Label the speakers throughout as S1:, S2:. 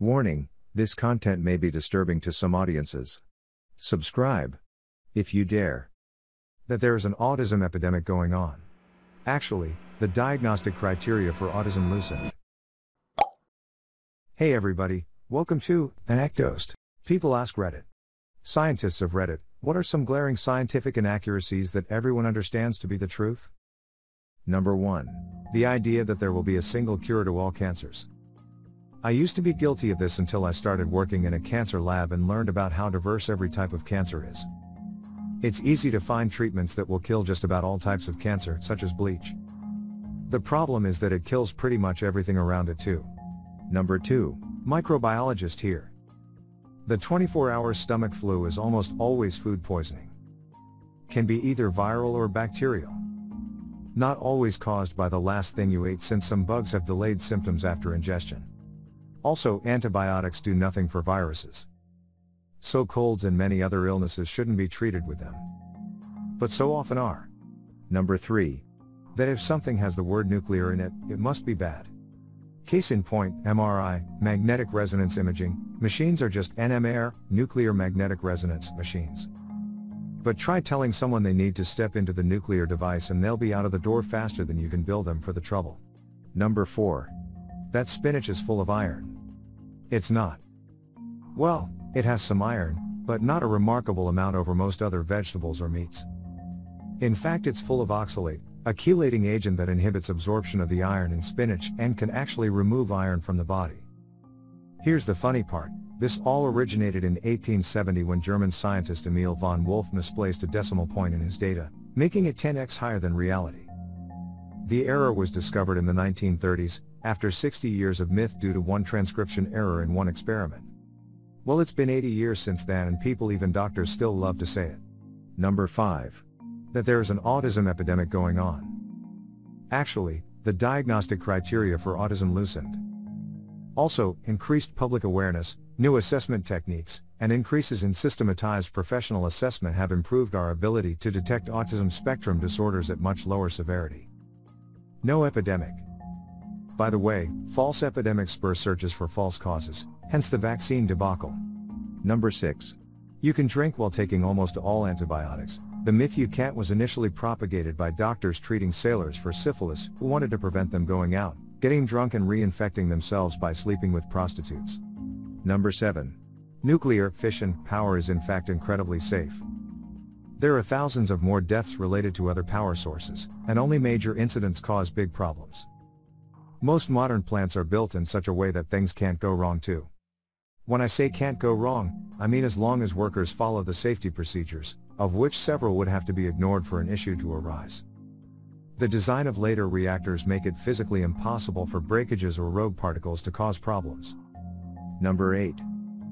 S1: Warning, this content may be disturbing to some audiences. Subscribe, if you dare. That there is an autism epidemic going on. Actually, the diagnostic criteria for autism loosened. Hey everybody, welcome to ANECDOSED. People ask Reddit. Scientists of Reddit, what are some glaring scientific inaccuracies that everyone understands to be the truth? Number 1. The idea that there will be a single cure to all cancers. I used to be guilty of this until I started working in a cancer lab and learned about how diverse every type of cancer is. It's easy to find treatments that will kill just about all types of cancer, such as bleach. The problem is that it kills pretty much everything around it too. Number 2. Microbiologist here. The 24-hour stomach flu is almost always food poisoning. Can be either viral or bacterial. Not always caused by the last thing you ate, since some bugs have delayed symptoms after ingestion. Also, antibiotics do nothing for viruses. So colds and many other illnesses shouldn't be treated with them. But so often are. Number 3. That if something has the word nuclear in it, it must be bad. Case in point, MRI, magnetic resonance imaging, machines are just NMR, nuclear magnetic resonance machines. But try telling someone they need to step into the nuclear device and they'll be out of the door faster than you can bill them for the trouble. Number 4. That spinach is full of iron. It's not. Well, it has some iron, but not a remarkable amount over most other vegetables or meats. In fact, it's full of oxalate, a chelating agent that inhibits absorption of the iron in spinach and can actually remove iron from the body. Here's the funny part, this all originated in 1870 when German scientist Emil von Wolf misplaced a decimal point in his data, making it 10x higher than reality. The error was discovered in the 1930s, after 60 years of myth due to one transcription error in one experiment. Well, it's been 80 years since then and people, even doctors, still love to say it. Number 5. That there is an autism epidemic going on. Actually, the diagnostic criteria for autism loosened. Also, increased public awareness, new assessment techniques, and increases in systematized professional assessment have improved our ability to detect autism spectrum disorders at much lower severity. No epidemic. By the way, false epidemics spur searches for false causes, hence the vaccine debacle. Number 6. You can drink while taking almost all antibiotics. The myth you can't was initially propagated by doctors treating sailors for syphilis who wanted to prevent them going out, getting drunk and reinfecting themselves by sleeping with prostitutes. Number 7. Nuclear fission power is in fact incredibly safe. There are thousands of more deaths related to other power sources, and only major incidents cause big problems. Most modern plants are built in such a way that things can't go wrong too. When I say can't go wrong, I mean as long as workers follow the safety procedures, of which several would have to be ignored for an issue to arise. The design of later reactors make it physically impossible for breakages or rogue particles to cause problems. Number 8.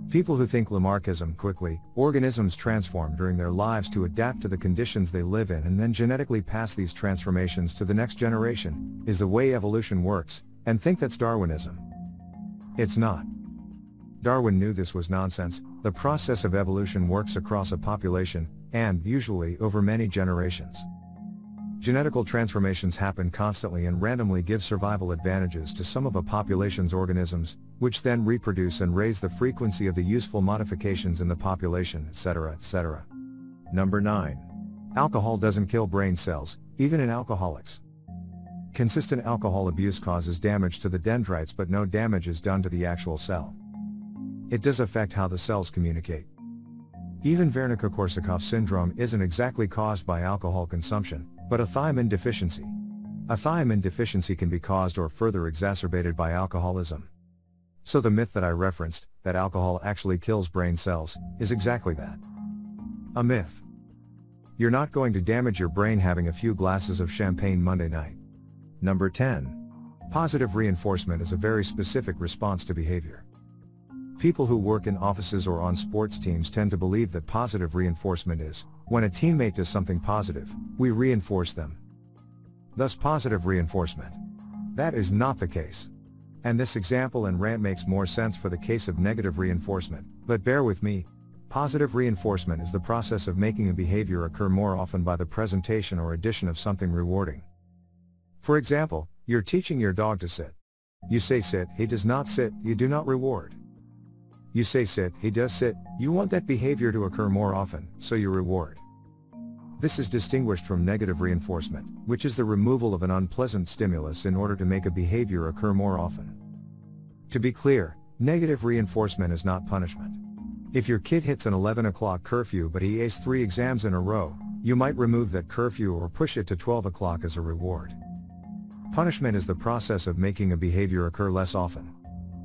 S1: People who think Lamarckism quickly, organisms transform during their lives to adapt to the conditions they live in and then genetically pass these transformations to the next generation, is the way evolution works, and think that's Darwinism. It's not. Darwin knew this was nonsense. The process of evolution works across a population, and, usually, over many generations. Genetical transformations happen constantly and randomly give survival advantages to some of a population's organisms, which then reproduce and raise the frequency of the useful modifications in the population, etc., etc. Number 9. Alcohol doesn't kill brain cells, even in alcoholics. Consistent alcohol abuse causes damage to the dendrites, but no damage is done to the actual cell. It does affect how the cells communicate. Even Wernicke-Korsakoff syndrome isn't exactly caused by alcohol consumption, but a thiamine deficiency. A thiamine deficiency can be caused or further exacerbated by alcoholism. So the myth that I referenced, that alcohol actually kills brain cells, is exactly that. A myth. You're not going to damage your brain having a few glasses of champagne Monday night. Number 10. Positive reinforcement is a very specific response to behavior. People who work in offices or on sports teams tend to believe that positive reinforcement is, when a teammate does something positive, we reinforce them. Thus positive reinforcement. That is not the case. And this example and rant makes more sense for the case of negative reinforcement, but bear with me. Positive reinforcement is the process of making a behavior occur more often by the presentation or addition of something rewarding. For example, you're teaching your dog to sit. You say sit, he does not sit, you do not reward. You say sit, he does sit, you want that behavior to occur more often, so you reward. This is distinguished from negative reinforcement, which is the removal of an unpleasant stimulus in order to make a behavior occur more often. To be clear, negative reinforcement is not punishment. If your kid hits an 11 o'clock curfew but he aced 3 exams in a row, you might remove that curfew or push it to 12 o'clock as a reward. Punishment is the process of making a behavior occur less often.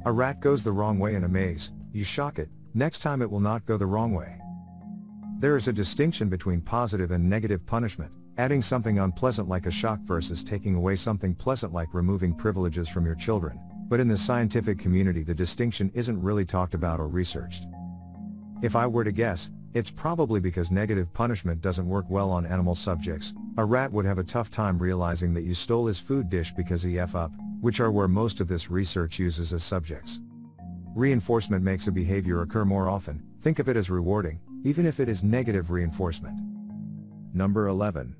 S1: A rat goes the wrong way in a maze, you shock it, next time it will not go the wrong way. There is a distinction between positive and negative punishment, adding something unpleasant like a shock versus taking away something pleasant like removing privileges from your children, but in the scientific community the distinction isn't really talked about or researched. If I were to guess, it's probably because negative punishment doesn't work well on animal subjects. A rat would have a tough time realizing that you stole his food dish because he F up, which are where most of this research uses as subjects. Reinforcement makes a behavior occur more often, think of it as rewarding, even if it is negative reinforcement. Number 11.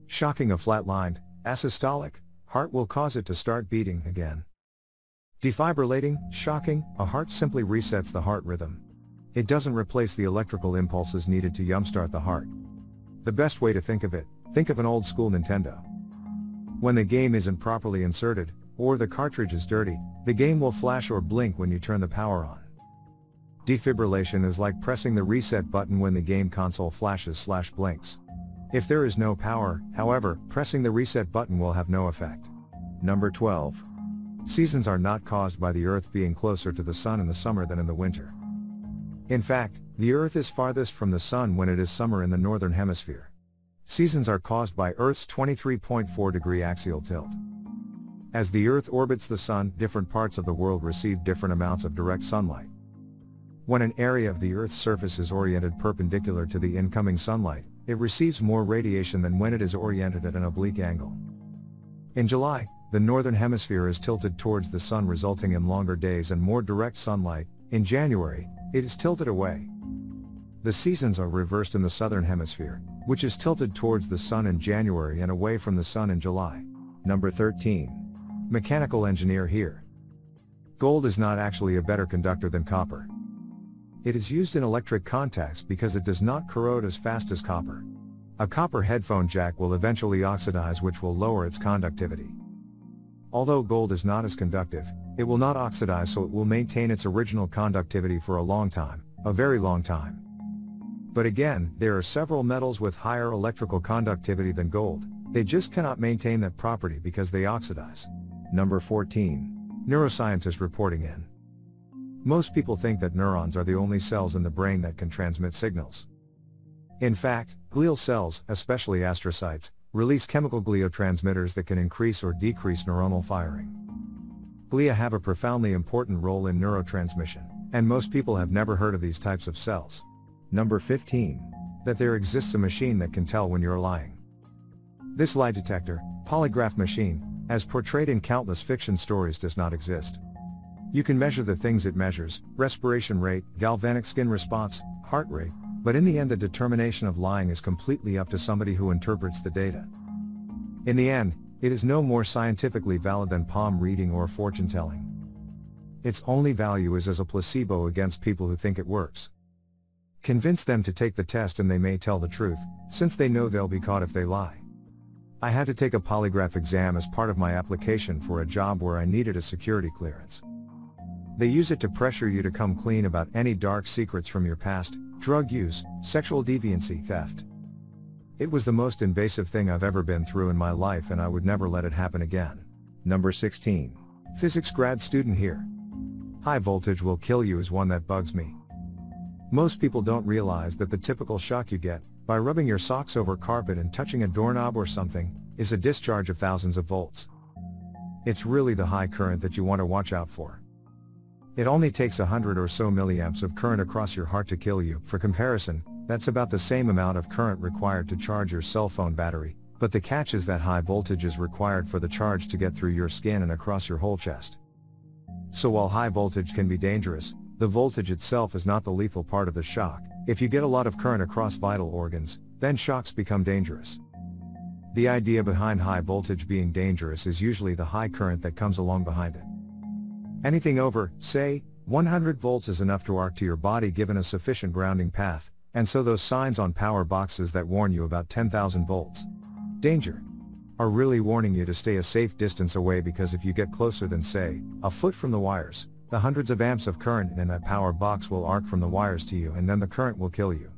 S1: Shocking a flatlined, asystolic heart will cause it to start beating again. Defibrillating, shocking, a heart simply resets the heart rhythm. It doesn't replace the electrical impulses needed to jumpstart the heart. The best way to think of it, think of an old school Nintendo. When the game isn't properly inserted, or the cartridge is dirty, the game will flash or blink when you turn the power on. Defibrillation is like pressing the reset button when the game console flashes/blinks. If there is no power, however, pressing the reset button will have no effect. Number 12. Seasons are not caused by the Earth being closer to the Sun in the summer than in the winter. In fact, the Earth is farthest from the Sun when it is summer in the northern hemisphere. Seasons are caused by Earth's 23.4-degree axial tilt. As the Earth orbits the Sun, different parts of the world receive different amounts of direct sunlight. When an area of the Earth's surface is oriented perpendicular to the incoming sunlight, it receives more radiation than when it is oriented at an oblique angle. In July, the northern hemisphere is tilted towards the Sun, resulting in longer days and more direct sunlight. In January, it is tilted away. The seasons are reversed in the southern hemisphere, which is tilted towards the Sun in January and away from the Sun in July. Number 13. Mechanical engineer here. Gold is not actually a better conductor than copper. It is used in electric contacts because it does not corrode as fast as copper. A copper headphone jack will eventually oxidize, which will lower its conductivity. Although gold is not as conductive, it will not oxidize, so it will maintain its original conductivity for a long time, a very long time. But again, there are several metals with higher electrical conductivity than gold, they just cannot maintain that property because they oxidize. Number 14. Neuroscientist reporting in. Most people think that neurons are the only cells in the brain that can transmit signals. In fact, glial cells, especially astrocytes, release chemical gliotransmitters that can increase or decrease neuronal firing. Glia have a profoundly important role in neurotransmission, and most people have never heard of these types of cells. Number 15. That there exists a machine that can tell when you're lying. This lie detector, polygraph machine, as portrayed in countless fiction stories, does not exist. You can measure the things it measures, respiration rate, galvanic skin response, heart rate, but in the end the determination of lying is completely up to somebody who interprets the data. In the end, it is no more scientifically valid than palm reading or fortune telling. Its only value is as a placebo against people who think it works. Convince them to take the test and they may tell the truth, since they know they'll be caught if they lie. I had to take a polygraph exam as part of my application for a job where I needed a security clearance. They use it to pressure you to come clean about any dark secrets from your past, drug use, sexual deviancy, theft. It was the most invasive thing I've ever been through in my life, and I would never let it happen again. Number 16. Physics grad student here. High voltage will kill you is one that bugs me. Most people don't realize that the typical shock you get, by rubbing your socks over carpet and touching a doorknob or something, is a discharge of thousands of volts. It's really the high current that you want to watch out for. It only takes 100 or so milliamps of current across your heart to kill you. For comparison, that's about the same amount of current required to charge your cell phone battery, but the catch is that high voltage is required for the charge to get through your skin and across your whole chest. So while high voltage can be dangerous, the voltage itself is not the lethal part of the shock. If you get a lot of current across vital organs, then shocks become dangerous. The idea behind high voltage being dangerous is usually the high current that comes along behind it. Anything over, say, 100 volts is enough to arc to your body given a sufficient grounding path, and so those signs on power boxes that warn you about 10,000 volts. Danger are really warning you to stay a safe distance away, because if you get closer than, say, a foot from the wires, the hundreds of amps of current in that power box will arc from the wires to you, and then the current will kill you.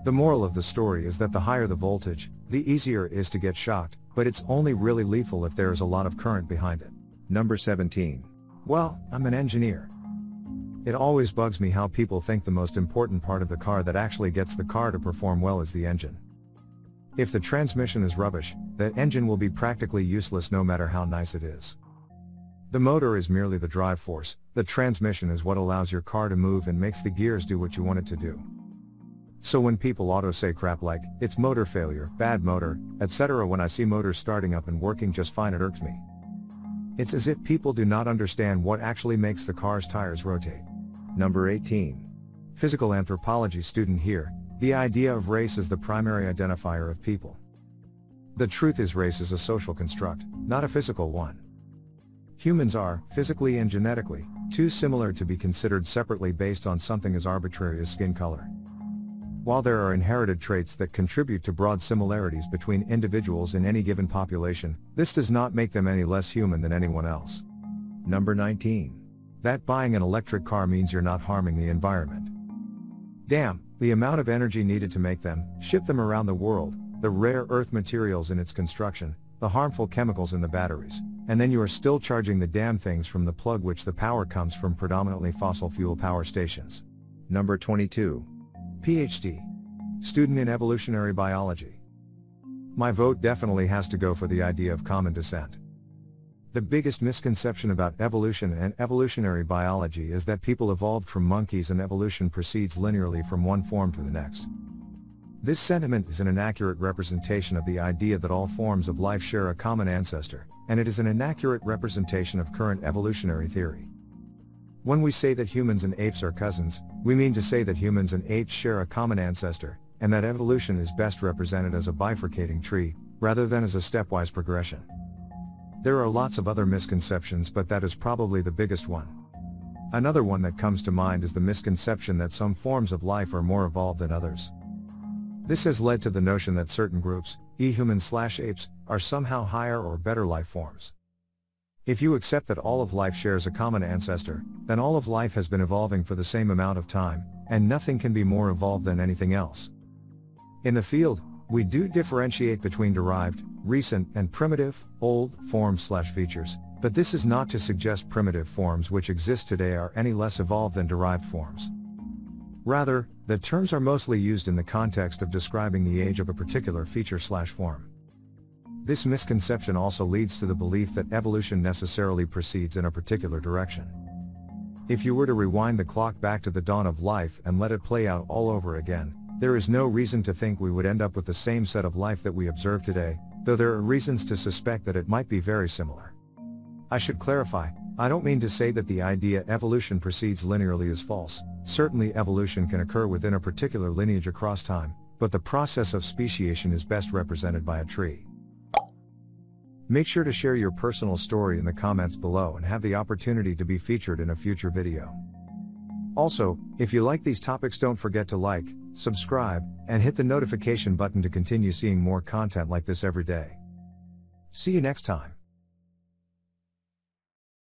S1: The moral of the story is that the higher the voltage, the easier it is to get shocked, but it's only really lethal if there is a lot of current behind it. Number 17. Well, I'm an engineer. It always bugs me how people think the most important part of the car that actually gets the car to perform well is the engine. If the transmission is rubbish, the engine will be practically useless no matter how nice it is. The motor is merely the drive force, the transmission is what allows your car to move and makes the gears do what you want it to do. So when people auto say crap like, it's motor failure, bad motor, etc. when I see motors starting up and working just fine, it irks me. It's as if people do not understand what actually makes the car's tires rotate. Number 18. Physical anthropology student here. The idea of race is the primary identifier of people. The truth is, race is a social construct, not a physical one. Humans are, physically and genetically, too similar to be considered separately based on something as arbitrary as skin color. While there are inherited traits that contribute to broad similarities between individuals in any given population, this does not make them any less human than anyone else. Number 19. That buying an electric car means you're not harming the environment. Damn, the amount of energy needed to make them, ship them around the world, the rare earth materials in its construction, the harmful chemicals in the batteries, and then you are still charging the damn things from the plug, which the power comes from predominantly fossil fuel power stations. Number 22. PhD. Student in evolutionary biology. My vote definitely has to go for the idea of common descent. The biggest misconception about evolution and evolutionary biology is that people evolved from monkeys and evolution proceeds linearly from one form to the next. This sentiment is an inaccurate representation of the idea that all forms of life share a common ancestor, and it is an inaccurate representation of current evolutionary theory. When we say that humans and apes are cousins, we mean to say that humans and apes share a common ancestor, and that evolution is best represented as a bifurcating tree, rather than as a stepwise progression. There are lots of other misconceptions, but that is probably the biggest one. Another one that comes to mind is the misconception that some forms of life are more evolved than others. This has led to the notion that certain groups, humans/apes, are somehow higher or better life forms. If you accept that all of life shares a common ancestor, then all of life has been evolving for the same amount of time, and nothing can be more evolved than anything else. In the field, we do differentiate between derived, recent, and primitive, old, forms/features, but this is not to suggest primitive forms which exist today are any less evolved than derived forms. Rather, the terms are mostly used in the context of describing the age of a particular feature/form. This misconception also leads to the belief that evolution necessarily proceeds in a particular direction. If you were to rewind the clock back to the dawn of life and let it play out all over again, there is no reason to think we would end up with the same set of life that we observe today, though there are reasons to suspect that it might be very similar. I should clarify, I don't mean to say that the idea evolution proceeds linearly is false. Certainly evolution can occur within a particular lineage across time, but the process of speciation is best represented by a tree. Make sure to share your personal story in the comments below and have the opportunity to be featured in a future video. Also, if you like these topics, don't forget to like, subscribe, and hit the notification button to continue seeing more content like this every day. See you next time.